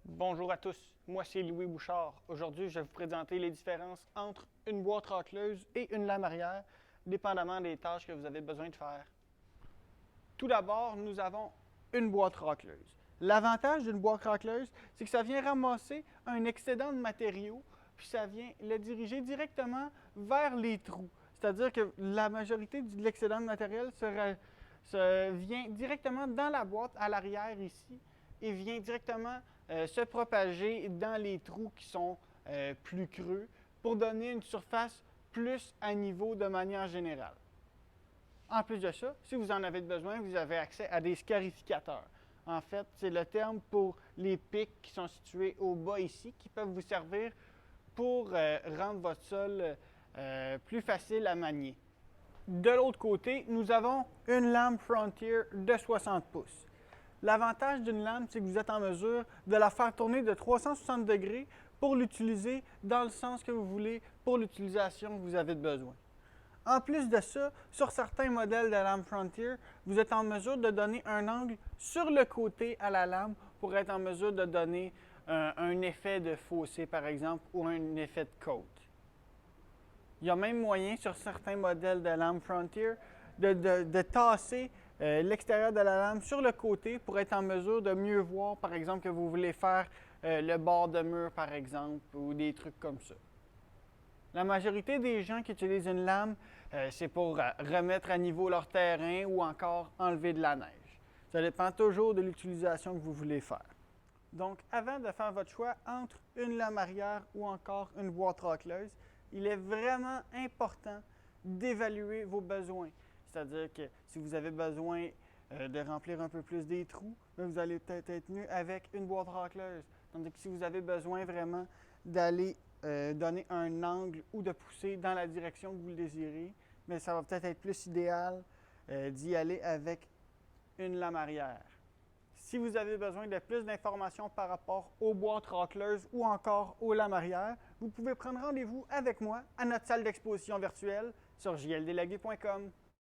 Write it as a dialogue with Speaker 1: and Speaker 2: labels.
Speaker 1: Bonjour à tous, moi c'est Louis Bouchard. Aujourd'hui, je vais vous présenter les différences entre une boîte racleuse et une lame arrière, dépendamment des tâches que vous avez besoin de faire. Tout d'abord, nous avons une boîte racleuse. L'avantage d'une boîte racleuse, c'est que ça vient ramasser un excédent de matériaux, puis ça vient le diriger directement vers les trous. C'est-à-dire que la majorité de l'excédent de matériel vient directement dans la boîte à l'arrière ici et vient directement se propager dans les trous qui sont plus creux pour donner une surface plus à niveau de manière générale. En plus de ça, si vous en avez besoin, vous avez accès à des scarificateurs. En fait, c'est le terme pour les pics qui sont situés au bas ici, qui peuvent vous servir pour rendre votre sol plus facile à manier. De l'autre côté, nous avons une lame Frontier de 60 pouces. L'avantage d'une lame, c'est que vous êtes en mesure de la faire tourner de 360 degrés pour l'utiliser dans le sens que vous voulez pour l'utilisation que vous avez besoin. En plus de ça, sur certains modèles de lame Frontier, vous êtes en mesure de donner un angle sur le côté à la lame pour être en mesure de donner un effet de fossé, par exemple, ou un effet de côte. Il y a même moyen sur certains modèles de lame Frontier de tasser l'extérieur de la lame sur le côté pour être en mesure de mieux voir, par exemple, que vous voulez faire le bord de mur, par exemple, ou des trucs comme ça. La majorité des gens qui utilisent une lame, c'est pour remettre à niveau leur terrain ou encore enlever de la neige. Ça dépend toujours de l'utilisation que vous voulez faire. Donc, avant de faire votre choix entre une lame arrière ou encore une boîte racleuse, il est vraiment important d'évaluer vos besoins. C'est-à-dire que si vous avez besoin de remplir un peu plus des trous, vous allez peut-être être mieux avec une boîte racleuse. Tandis que si vous avez besoin vraiment d'aller donner un angle ou de pousser dans la direction que vous le désirez, mais ça va peut-être être plus idéal d'y aller avec une lame arrière. Si vous avez besoin de plus d'informations par rapport aux boîtes racleuses ou encore aux lames arrière, vous pouvez prendre rendez-vous avec moi à notre salle d'exposition virtuelle sur jldelagué.com.